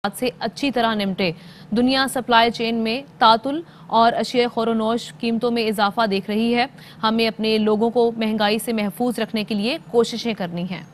से अच्छी तरह निपटे। दुनिया सप्लाई चेन में तातुल और अशिया खोरोनोश कीमतों में इजाफा देख रही है। हमें अपने लोगों को महंगाई से महफूज रखने के लिए कोशिशें करनी हैं।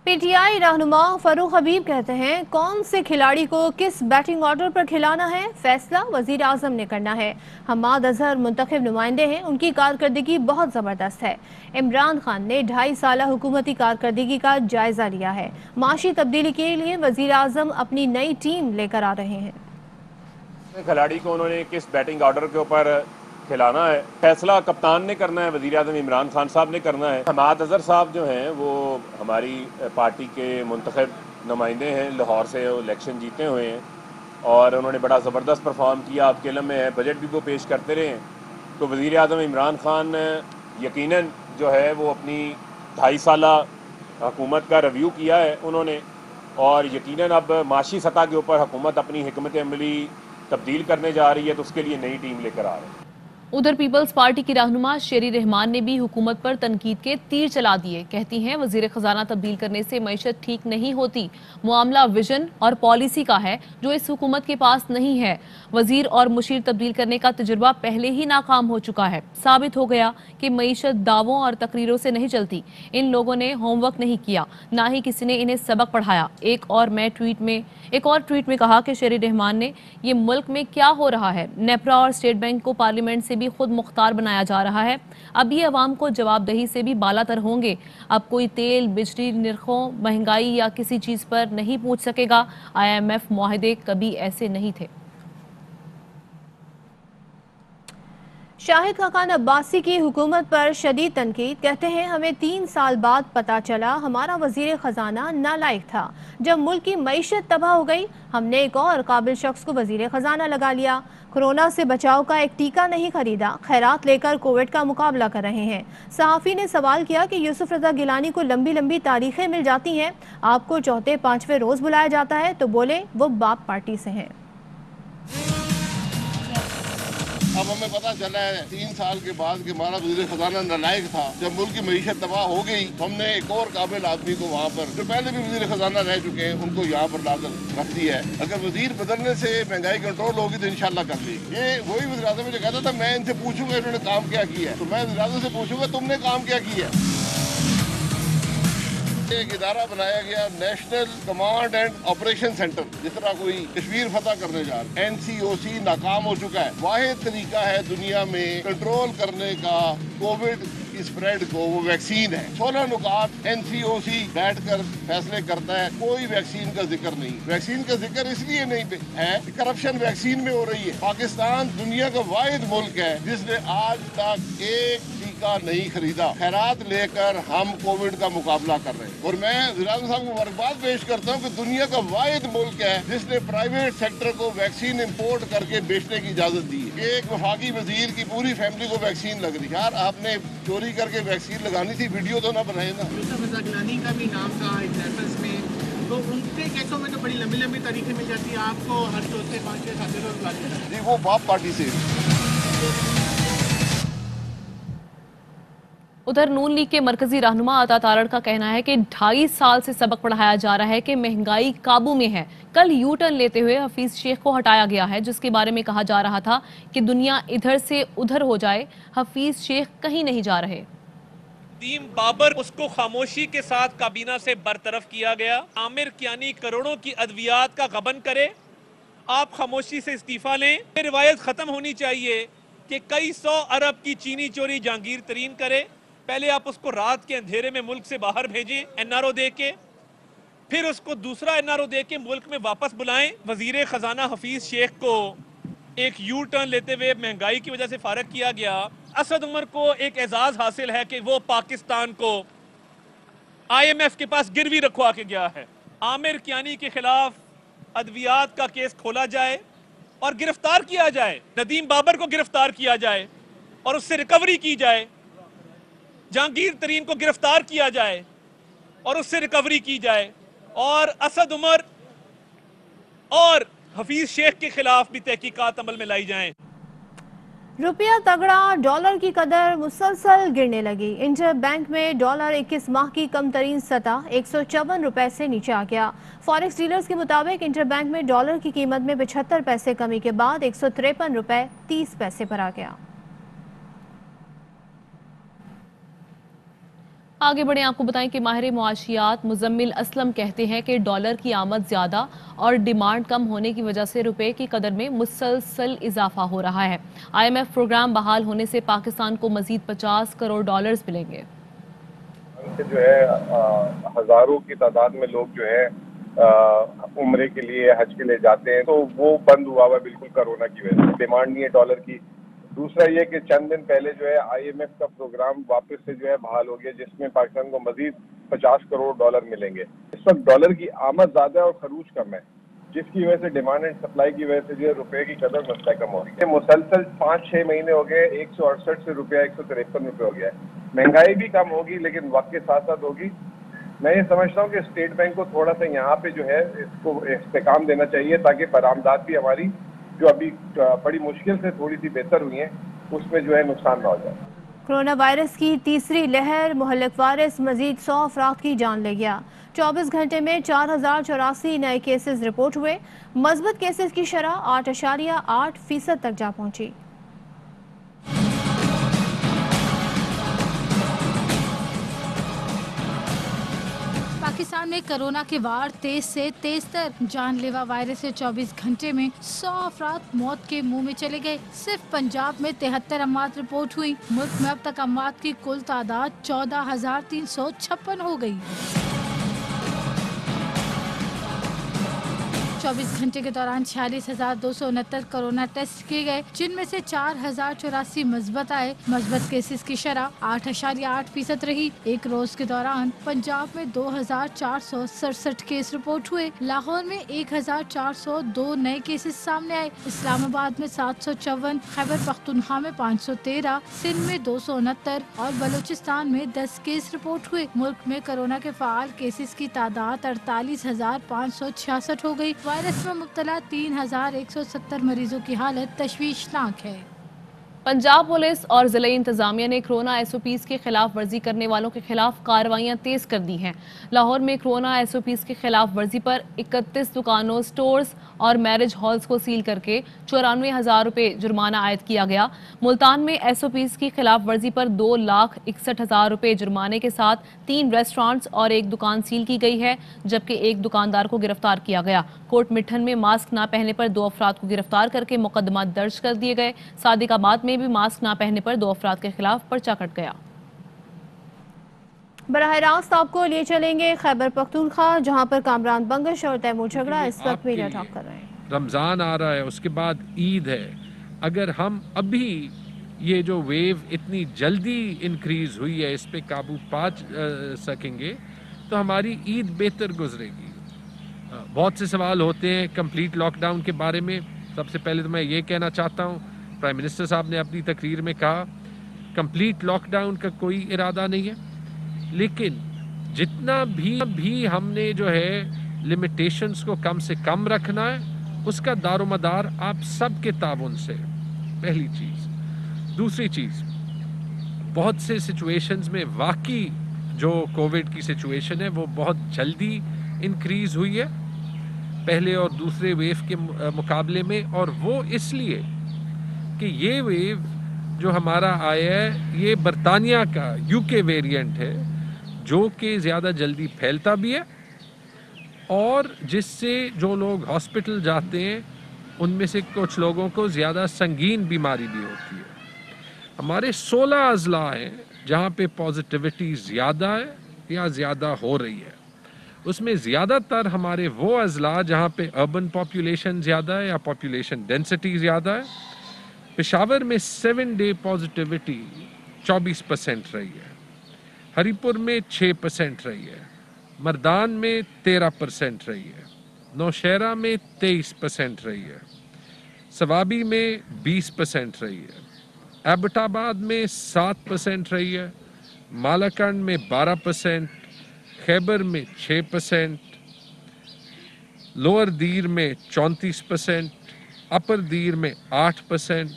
पीटीआई रहनुमा फरूख हबीब कहते हैं, कौन से खिलाड़ी को किस बैटिंग ऑर्डर पर खिलाना है फैसला वजीर आजम ने करना है। हमाद अजहर मुंतखब नुमाइंदे हैं, उनकी कारकर्दगी बहुत ज़बरदस्त है। इमरान खान ने 2.5 साल हुकूमती कारकर्दगी का जायजा लिया है। माशी तब्दीली के लिए वजीर आजम अपनी नई टीम लेकर आ रहे हैं। खिलाड़ी को उन्होंने किस बैटिंग ऑर्डर के ऊपर खिलाना है, फैसला कप्तान ने करना है, वज़ीर आज़म इमरान खान साहब ने करना है। हमाद अजहर साहब जो हैं वो हमारी पार्टी के मुंतखब नुमाइंदे हैं, लाहौर से इलेक्शन जीते हुए हैं और उन्होंने बड़ा ज़बरदस्त परफॉर्म किया। आपके इल्म में है, बजट भी वो पेश करते रहे हैं। तो वज़ीर आज़म इमरान खान यकीनन जो है वो अपनी 2.5 साला हुकूमत का रिव्यू किया है उन्होंने, और यकीनन अब माशी सतह के ऊपर हुकूमत अपनी हिकमत अमली तब्दील करने जा रही है, तो उसके लिए नई टीम लेकर आ रहे हैं। उधर पीपल्स पार्टी की रहनुमा शेरी रहमान ने भी हुकूमत पर तनकीद के तीर चला दिए। कहती हैं, वजीर खजाना तब्दील करने से मईशत ठीक नहीं होती। मामला विजन और पॉलिसी का है जो इस हुकूमत के पास नहीं है। वजीर और मुशीर तब्दील करने का तजुर्बा पहले ही नाकाम हो चुका है। साबित हो गया कि मईशत दावों और तकरीरों से नहीं चलती। इन लोगों ने होमवर्क नहीं किया, ना ही किसी ने इन्हें सबक पढ़ाया। एक और ट्वीट में कहा कि शेरी रहमान ने ये मुल्क में क्या हो रहा है। नेपरा और स्टेट बैंक को पार्लियामेंट से भी खुद मुख्तार बनाया जा रहा है। अब ये अवाम को जवाबदेही से भी बालातर होंगे। अब कोई तेल, बिजली निरखों, महंगाई या किसी चीज पर नहीं पूछ सकेगा। IMF मुआहदे कभी ऐसे नहीं थे। शाहिद खाकान अब्बासी की हुकूमत पर शदीद तनकीद। कहते हैं, हमें 3 साल बाद पता चला हमारा वजीर खजाना नालायक था। जब मुल्क की मईशत तबाह हो गई, हमने एक और काबिल शख्स को वजीर खजाना लगा लिया। कोरोना से बचाव का एक टीका नहीं खरीदा, खैरात लेकर कोविड का मुकाबला कर रहे हैं। सहाफ़ी ने सवाल किया कि यूसुफ रजा गिलानी को लंबी लंबी तारीखें मिल जाती हैं, आपको चौथे 5वें रोज बुलाया जाता है, तो बोले वो बाप पार्टी से हैं। अब हमें पता चला है 3 साल के बाद कि हमारा वज़ीर खजाना नालायक था। जब मुल्क की मईशत तबाह हो गई, हमने एक और काबिल आदमी को वहाँ पर, जो पहले भी वज़ीर खजाना रह चुके हैं, उनको यहाँ पर लाकर रख दिया है। अगर वज़ीर बदलने से महंगाई कंट्रोल होगी तो इंशाल्लाह कर लेगी। ये वही वज़ीर आज़म जो कहता था मैं इनसे पूछूंगा इन्होंने काम क्या किया है, तो मैं वज़ीर आज़म से पूछूंगा तुमने काम क्या किया है। एक इदारा बनाया गया, national command and operation centre, जिस तरह कोई कश्मीर फतह करने जा रहे। NCOC नाकाम हो चुका है। वाहिद तरीका है दुनिया में कंट्रोल करने का कोविड स्प्रेड को, वो वैक्सीन है। 16 नुकात NCOC बैठकर फैसले करता है, कोई वैक्सीन का जिक्र नहीं। वैक्सीन का जिक्र इसलिए नहीं है कि करप्शन वैक्सीन में हो रही है। पाकिस्तान दुनिया का वाहिद मुल्क है जिसने आज तक एक टीका नहीं खरीदा। खैरात लेकर हम कोविड का मुकाबला कर रहे हैं। और मैं वज़ीर साहब को मुबारकबाद पेश करता हूँ कि दुनिया का वाहिद मुल्क है जिसने प्राइवेट सेक्टर को वैक्सीन इंपोर्ट करके बेचने की इजाजत दी है। एक वफाकी वजीर की पूरी फैमिली को वैक्सीन लग रही है। यार आपने चोरी करके वैक्सीन लगानी थी, वीडियो तो ना बनाए ना। यूसुफ रजा गिलानी का भी नाम था एग्जाम्पल्स में, तो उनके केसों में तो बड़ी लंबी लंबी तारीखें मिल जाती है, आपको हर चौथे 5वें 7वें रोज बुला लेते हैं। जी वो बाप पार्टी से। उधर नून लीग के मरकजी रहनुमा अता तारड़ का कहना है कि 2.5 साल से सबक पढ़ाया जा रहा है कि महंगाई काबू में है। कल यू टर्न लेते हुए हफीज शेख को हटाया गया है, जिसके बारे में कहा जा रहा था कि दुनिया इधर से उधर हो जाए। हफीज शेख कहीं नहीं जा रहे। नदीम बाबर, उसको खामोशी के साथ काबीना से बरतरफ किया गया। आमिर कियानी करोड़ों की अद्वियात का गबन करे, आप खामोशी से इस्तीफा लें। ये रिवायत खत्म होनी चाहिए कि कई 100 अरब की चीनी चोरी जहांगीर तरीन करे। पहले आप उसको रात के अंधेरे में मुल्क से बाहर भेजें NRO दे के, फिर उसको दूसरा NRO दे के मुल्क में वापस बुलाएं। वजीर खजाना हफीज शेख को एक यू टर्न लेते हुए महंगाई की वजह से फारग किया गया। असद उमर को एक एजाज हासिल है कि वो पाकिस्तान को IMF के पास गिरवी रखवा के गया है। आमिर कियानी के खिलाफ अद्वियात का केस खोला जाए और गिरफ्तार किया जाए। नदीम बाबर को गिरफ्तार किया जाए और उससे रिकवरी की जाए। जहांगीर तरीन को गिरफ्तार किया जाए और उससे रिकवरी की जाए। और असद उमर और हफीज शेख के खिलाफ भी तहकीकात अमल में लाई जाएं। रुपया तगड़ा, डॉलर की कदर मुसलसल गिरने लगी। इंटर बैंक में डॉलर 21 माह की कम तरीन सतह 154 रुपए से नीचे आ गया। फॉरेक्स डीलर्स के मुताबिक इंटर बैंक में डॉलर की कीमत में 75 पैसे कमी के बाद 153 रुपए 30 पैसे पर आ गया। आगे बढ़े, आपको बताएं कि माहिर मुआशियात मुजम्मिल असलम कहते हैं कि डॉलर की आमद ज़्यादा और डिमांड कम होने की वजह से रुपए की कदर में मुसलसल इजाफा हो रहा है। IMF प्रोग्राम बहाल होने से पाकिस्तान को मजीद 50 करोड़ डॉलर्स मिलेंगे। जो है हजारों की तादाद में लोग जो है उम्रे के लिए, हज के लिए जाते हैं, तो वो बंद हुआ हुआ बिल्कुल कोरोना की वजह से। डिमांड नहीं है डॉलर की। दूसरा ये कि चंद दिन पहले जो है IMF का प्रोग्राम वापस से जो है बहाल हो गया, जिसमें पाकिस्तान को मजीद 50 करोड़ डॉलर मिलेंगे। इस वक्त डॉलर की आमद ज्यादा है और खरूज कम है, जिसकी वजह से डिमांड एंड सप्लाई की वजह से जो है रुपए की कदर मुस्तकम हो रही है। मुसलसल 5-6 महीने हो गए 168 से रुपया 153 रुपये हो गया है। महंगाई भी कम होगी लेकिन वक्त के साथ साथ होगी। मैं ये समझता हूँ कि स्टेट बैंक को थोड़ा सा यहाँ पे जो है इसको इस्तेकाम देना चाहिए, ताकि बरामदात भी हमारी जो अभी बड़ी मुश्किल से थोड़ी सी बेहतर हुई हैं उसमें जो है नुकसान ना हो जाए। कोरोना वायरस की तीसरी लहर मुहल्लिक वायरस मजीद 100 अफराद की जान ले गया। 24 घंटे में 4084 नए केसेस रिपोर्ट हुए। मज़बूत केसेस की शरह 8.8% तक जा पहुंची। पाकिस्तान में कोरोना के वार तेज से तेज तर। जानलेवा वायरस से 24 घंटे में 100 अफराद मौत के मुंह में चले गए। सिर्फ पंजाब में 73 अमवात रिपोर्ट हुई। मुल्क में अब तक अमवात की कुल तादाद 14,356 हो गई। 24 घंटे के दौरान 46,269 कोरोना टेस्ट किए गए, जिनमें से 4,084 मस्बत आए। मस्बत केसेस की शरह 8.8% रही। एक रोज के दौरान पंजाब में 2,467 केस रिपोर्ट हुए। लाहौर में 1,402 नए केसेस सामने आए। इस्लामाबाद में 754, खैबर पख्तूनख्वा में 513, सिंध में 269 और बलूचिस्तान में 10 केस रिपोर्ट हुए। मुल्क में कोरोना के फाल केसेस की तादाद 48,566 हो गई। वायरस में मुब्तला 3,170 मरीजों की हालत तशवीशनाक है। पंजाब पुलिस और जिला इंतजामिया ने कोरोना SOPs के खिलाफ वर्जी करने वालों के खिलाफ कार्रवाइयां तेज कर दी हैं। लाहौर में कोरोना SOPs के खिलाफ वर्जी पर 31 दुकानों, स्टोर्स और मैरिज हॉल्स को सील करके 94,000 रुपये जुर्माना आयद किया गया। मुल्तान में SOPs की खिलाफ वर्जी पर 2,61,000 रुपये जुर्माने के साथ 3 रेस्टोरेंट्स और 1 दुकान सील की गई है, जबकि 1 दुकानदार को गिरफ्तार किया गया। कोट मिठन में मास्क न पहनने पर 2 अफराद को गिरफ्तार करके मुकदमा दर्ज कर दिए गए। सादिकाबाद में भी मास्क ना पहनने पर 2 अफराद के खिलाफ पर्चा कट गया। बराह रास्त आपको लिए चलेंगे खैबर पख्तूनख्वा, जहां पर कामरान बंगश और तैमूर झगड़ा इस वक्त मीडिया टॉक कर रहे हैं। रमज़ान आ रहा है, उसके बाद ईद है। अगर हम अभी ये जो वेव इतनी जल्दी इंक्रीज हुई है इस पे काबू पा सकेंगे तो हमारी ईद बेहतर गुजरेगी। बहुत से सवाल होते हैं कंप्लीट लॉकडाउन के बारे में। सबसे पहले तो मैं ये कहना चाहता हूँ, प्राइम मिनिस्टर साहब ने अपनी तकरीर में कहा कंप्लीट लॉकडाउन का कोई इरादा नहीं है, लेकिन जितना भी हमने जो है लिमिटेशंस को कम से कम रखना है, उसका दारोमदार आप सब के ताउन से। पहली चीज़। दूसरी चीज़, बहुत से सिचुएशंस में वाकई जो कोविड की सिचुएशन है वो बहुत जल्दी इंक्रीज़ हुई है पहले और दूसरे वेव के मुकाबले में, और वो इसलिए कि ये वेव जो हमारा आया है ये बरतानिया का UK वेरिएंट है, जो कि ज़्यादा जल्दी फैलता भी है और जिससे जो लोग हॉस्पिटल जाते हैं उनमें से कुछ लोगों को ज़्यादा संगीन बीमारी भी होती है। हमारे 16 अजला हैं जहाँ पे पॉजिटिविटी ज़्यादा है या ज़्यादा हो रही है। उसमें ज़्यादातर हमारे वो अजला जहाँ पे अर्बन पॉपुलेशन ज़्यादा है या पॉपुलेशन डेंसिटी ज़्यादा है। पेशावर में 7 डे पॉजिटिविटी 24% रही है, हरीपुर में 6% रही है, मर्दान में 13% रही है, नौशहरा में 23% रही है, सवाबी में 20% रही है, एबटाबाद में 7% रही है, मालाकंड में 12%, खैबर में 6%, लोअर दीर में 34%, अपर दीर में 8%,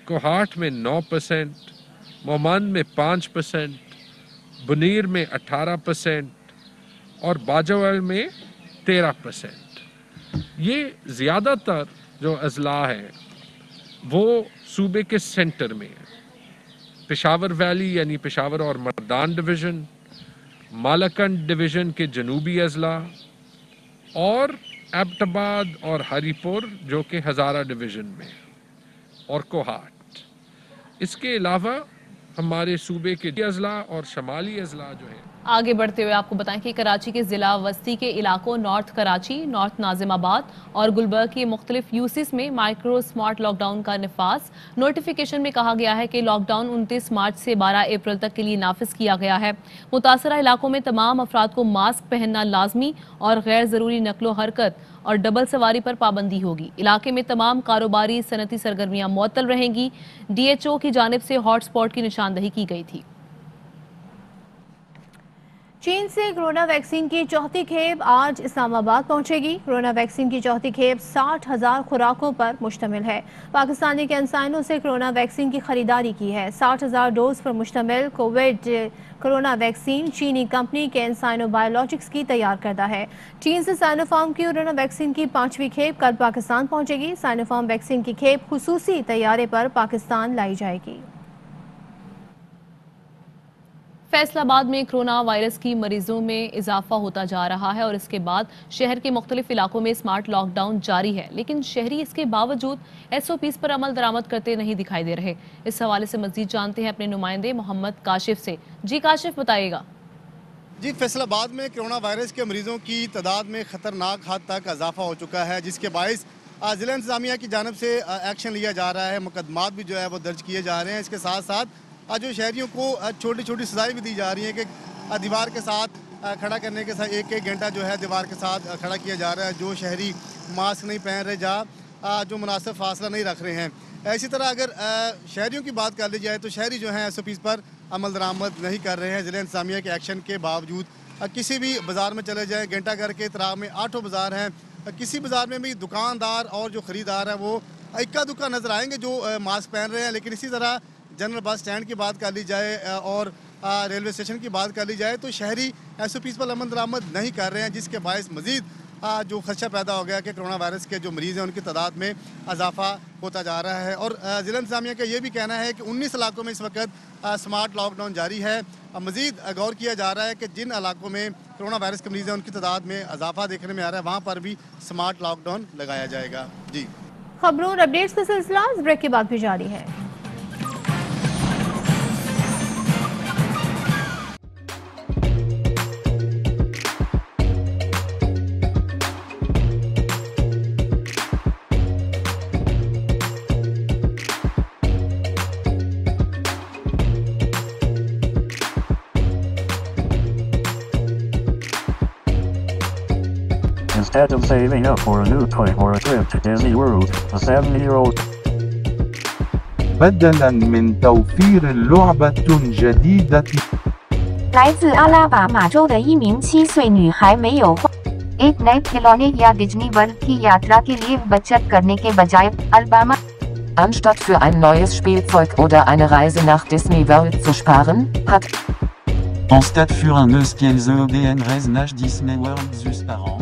کوہاٹ میں 9%, مومند میں 5%, بنیر میں 18% اور باجوال میں 13%. یہ زیادہ تر جو اضلاع ہیں وہ صوبے کے سینٹر میں ہیں. پشاور ویلی یعنی پشاور اور مردان ڈویژن, مالاکنڈ ڈویژن کے جنوبی اضلاع اور ایبٹ آباد اور ہری پور جو کہ ہزارہ ڈویژن میں اور کوہاٹ. اس کے علاوہ ہمارے صوبے کے اضلاع اور شمالی اضلاع جو ہیں. آگے بڑھتے ہوئے آپ کو بتائیں کہ کراچی کے ضلع وسطی کے علاقوں نارتھ کراچی, نارتھ ناظم آباد اور گلبرگ کے مختلف یوسیز میں مائکرو سمارٹ لاک ڈاؤن کا نفاذ. نوٹیفیکیشن میں کہا گیا ہے کہ لاک ڈاؤن 29 مارچ سے 12 اپریل تک کے لیے نافذ کیا گیا ہے. متاثرہ علاقوں میں تمام افراد کو ماسک پہننا لازمی اور غیر ضروری نقل و حرکت اور ڈبل سواری پر پابندی ہوگی. علاقے میں تمام کاروباری صنعتی سرگرمیاں معطل رہیں گی. DHO کی جانب سے ہاٹ سپاٹ کی نشاندہی کی گئی تھی. چین سے کرونا ویکسین کی چوتھی کھیپ آج اسلام آباد پہنچے گی. کرونا ویکسین کی چوتھی کھیپ 60,000 خوراکوں پر مشتمل ہے. پاکستانی کینسائنوں سے کرونا ویکسین کی خریداری کی ہے. 60,000 ڈوز پر مشتمل کووڈ کرونا ویکسین چینی کمپنی کینسائنو بایولوجکس کی تیار کردہ ہے. چین سے سائنو فارم کی کرونا ویکسین کی 5ویں کھیپ کل پاکستان پہنچے گی. سائنو فارم ویکسین کی کھیپ خصوصی طیارے پر پاکستان لائی جائے گی. فیصل آباد میں کرونا وائرس کی مریضوں میں اضافہ ہوتا جا رہا ہے اور اس کے بعد شہر کے مختلف علاقوں میں سمارٹ لاک ڈاؤن جاری ہے, لیکن شہری اس کے باوجود SOPs پر عمل درآمد کرتے نہیں دکھائی دے رہے. اس حوالے سے مزید جانتے ہیں اپنے نمائندے محمد کاشف سے. جی کاشف, بتائیے گا. جی, فیصل آباد میں کرونا وائرس کے مریضوں کی تعداد میں خطرناک حد تک اضافہ ہو چکا ہے, جس کے باعث ضلع انتظامیہ کی جانب سے ایکشن لیا جا رہا ہے. مقدمات بھی جو ہے وہ درج کیے جا رہے ہیں. اس کے ساتھ ساتھ جو شہریوں کو چھوٹی چھوٹی سزائیں بھی دی جا رہی ہیں کہ دیوار کے ساتھ کھڑا کرنے کے ساتھ 1-1 گھنٹہ جو ہے دیوار کے ساتھ کھڑا کیا جا رہا ہے. جو شہری ماسک نہیں پہن رہے, جو مناسب فاصلہ نہیں رکھ رہے ہیں. اسی طرح اگر شہریوں کی بات کر لی جائے تو شہری جو ہیں SOPs پر عمل درآمد نہیں کر رہے ہیں. ضلع انتظامیہ کے ایکشن کے باوجود کسی بھی بازار میں چلے جائیں, گھنٹہ گھر کے اطراف میں 8 بازار ہیں, کسی بازار میں بھی دکاندار اور جو خریدار ہیں وہ اکا دکا نظر آئیں گے جو ماسک پہن رہے ہیں. لیکن اسی طرح جنرل بس اسٹینڈ کی بات کر لی جائے اور ریلوے اسٹیشن کی بات کر لی جائے تو شہری SOPs پر عمل درآمد نہیں کر رہے ہیں, جس کے باعث مزید جو خدشہ پیدا ہو گیا کہ کرونا وائرس کے جو مریض ہیں ان کی تعداد میں اضافہ ہوتا جا رہا ہے. اور ضلع انتظامیہ کا یہ بھی کہنا ہے کہ 19 علاقوں میں اس وقت سمارٹ لاک ڈاؤن جاری ہے. مزید غور کیا جا رہا ہے کہ جن علاقوں میں کرونا وائرس کے مریض ہیں ان کی تعداد میں اضافہ دیکھنے میں آ رہا ہے, وہاں پر بھی سمارٹ لاک ڈاؤن لگایا جائے گا. جی, خبروں اور اپڈیٹس کا سلسلہ بریک کے بعد بھی جاری ہے. Instead of saving up for a new toy or a trip to Disney World, a 7-year-old بدلاً من توفير لعبة جديدة 来自阿拉巴马州的一名7岁女孩没有花 एक नए खिलौने या डिज्नी वर्ल्ड की यात्रा के लिए बचत करने के बजाय Alabama Anstatt für ein neues Spielzeug oder eine Reise nach Disney World zu sparen, hat Anstatt für un neues Spielzeug oder eine Reise nach Disney World zu sparen